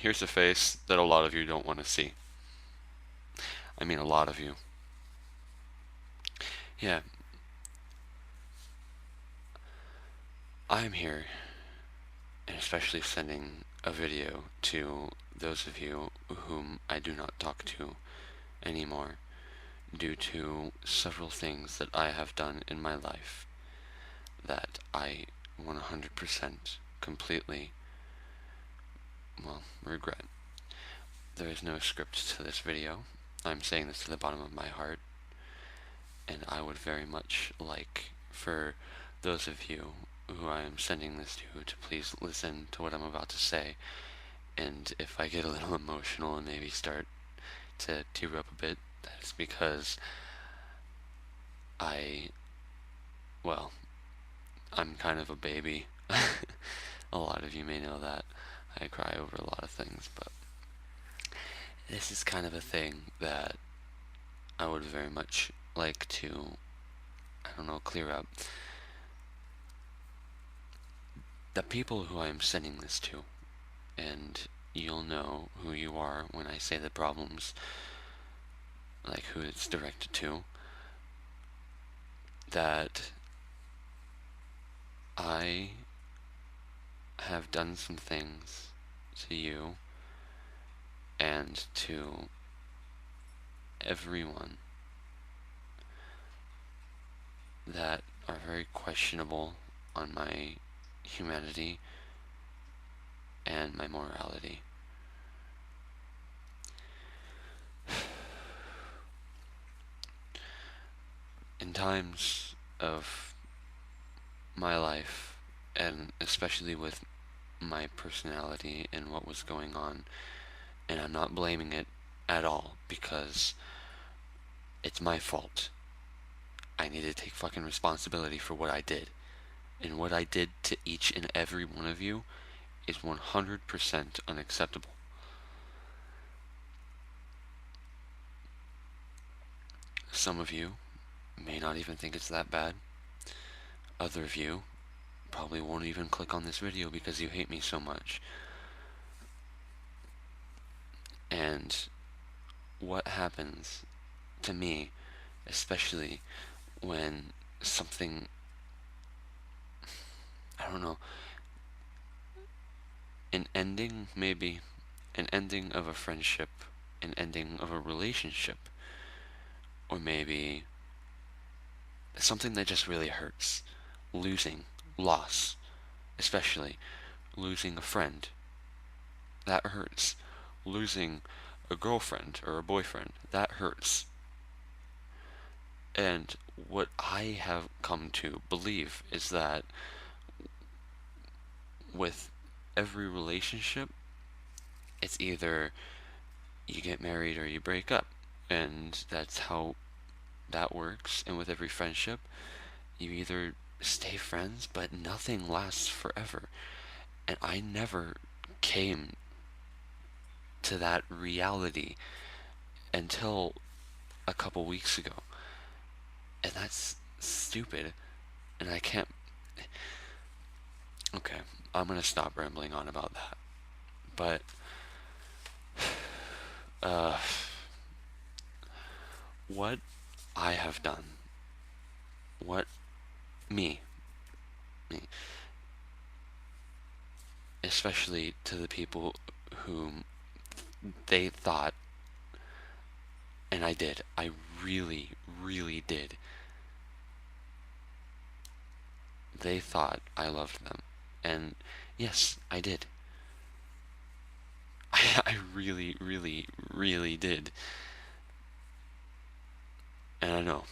here's a face that a lot of you don't want to see. I mean, a lot of you. Yeah, I'm here, and especially sending a video to those of you whom I do not talk to anymore due to several things that I have done in my life that I 100% completely, well, regret. There is no script to this video. I'm saying this to the bottom of my heart, and I would very much like for those of you who I am sending this to please listen to what I'm about to say, and if I get a little emotional and maybe start to tear up a bit, that's because I, well, I'm kind of a baby. A lot of you may know that. I cry over a lot of things, but this is kind of a thing that I would very much like to, I don't know, clear up. The people who I'm sending this to, and you'll know who you are when I say the problems, like who it's directed to, that I have done some things to you and to everyone that are very questionable on my humanity and my morality. In times of my life, and especially with my personality and what was going on, and I'm not blaming it at all because it's my fault. I need to take fucking responsibility for what I did. And what I did to each and every one of you is 100% unacceptable. Some of you may not even think it's that bad. Other of you probably won't even click on this video because you hate me so much. And what happens to me, especially when something, I don't know, an ending, maybe, an ending of a friendship, an ending of a relationship, or maybe something that just really hurts. Losing, loss, especially losing a friend. That hurts. Losing a girlfriend or a boyfriend. That hurts. And what I have come to believe is that with every relationship, it's either you get married or you break up. And that's how that works. And with every friendship, you either stay friends, but nothing lasts forever. And I never came to that reality until a couple weeks ago. And that's stupid. And I can't. Okay, I'm gonna stop rambling on about that. But, uh, what I have done, what me, me, especially to the people whom they thought, and I did, I really, really did, they thought I loved them. And yes, I did. I really, really, really did. And I know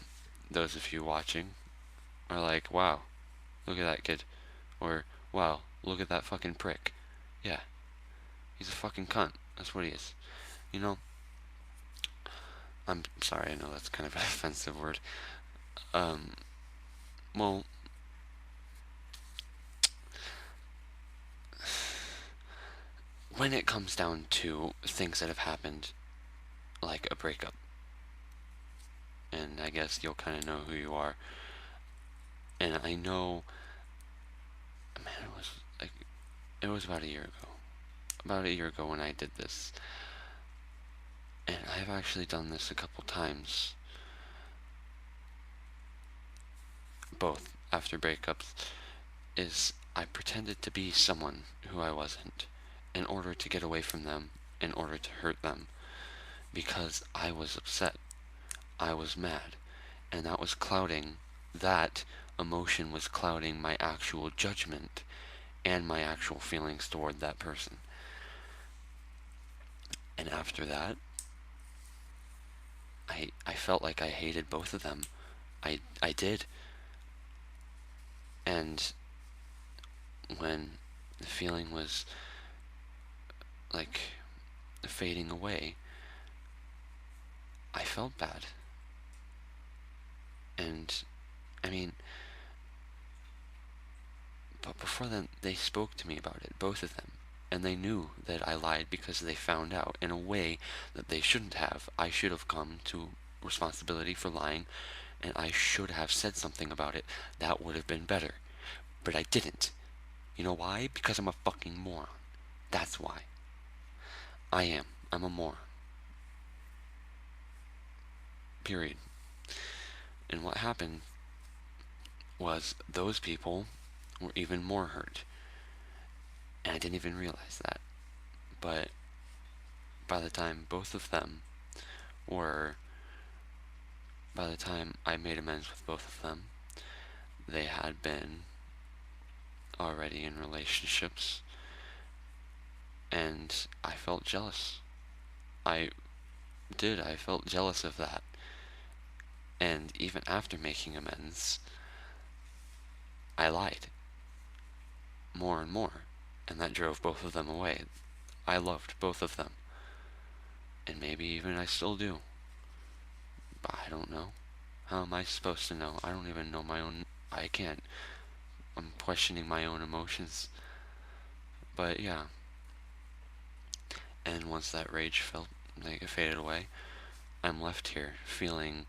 those of you watching are like, wow, look at that kid. Or, wow, look at that fucking prick. Yeah, he's a fucking cunt. That's what he is. You know, I'm sorry, I know that's kind of an offensive word. Um, well, when it comes down to things that have happened, like a breakup, and I guess you'll kind of know who you are, and I know, man, it was about a year ago. about a year ago when I did this. And I've actually done this a couple times, both after breakups, is I pretended to be someone who I wasn't in order to get away from them, in order to hurt them, because I was upset, I was mad, and that emotion was clouding my actual judgment and my actual feelings toward that person. And after that, I felt like I hated both of them. I did. And when the feeling was like fading away, I felt bad. And I mean, but before then, they spoke to me about it, both of them. And they knew that I lied because they found out in a way that they shouldn't have. I should have come to responsibility for lying, and I should have said something about it. That would have been better. But I didn't. You know why? Because I'm a fucking moron. That's why. I am. I'm a moron. Period. And what happened was those people were even more hurt. And I didn't even realize that. But by the time both of them were, by the time I made amends with both of them, they had been already in relationships. And I felt jealous. I did. I felt jealous of that. And even after making amends, I lied more and more, and that drove both of them away. I loved both of them, and maybe even I still do, but I don't know. How am I supposed to know? I don't even know my own. I can't. I'm questioning my own emotions. But yeah. And once that rage faded away, I'm left here feeling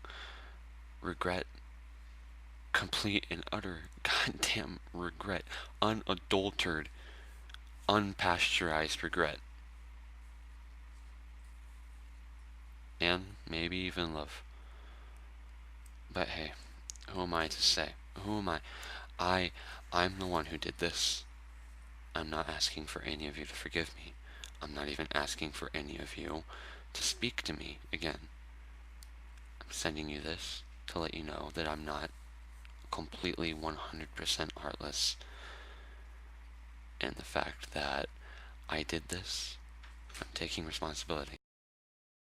regret, complete and utter goddamn regret, unadulterated, unpasteurized regret, and maybe even love. But hey, who am I to say? Who am I? I'm the one who did this. I'm not asking for any of you to forgive me. I'm not even asking for any of you to speak to me again. I'm sending you this to let you know that I'm not completely 100% heartless. And the fact that I did this, I'm taking responsibility.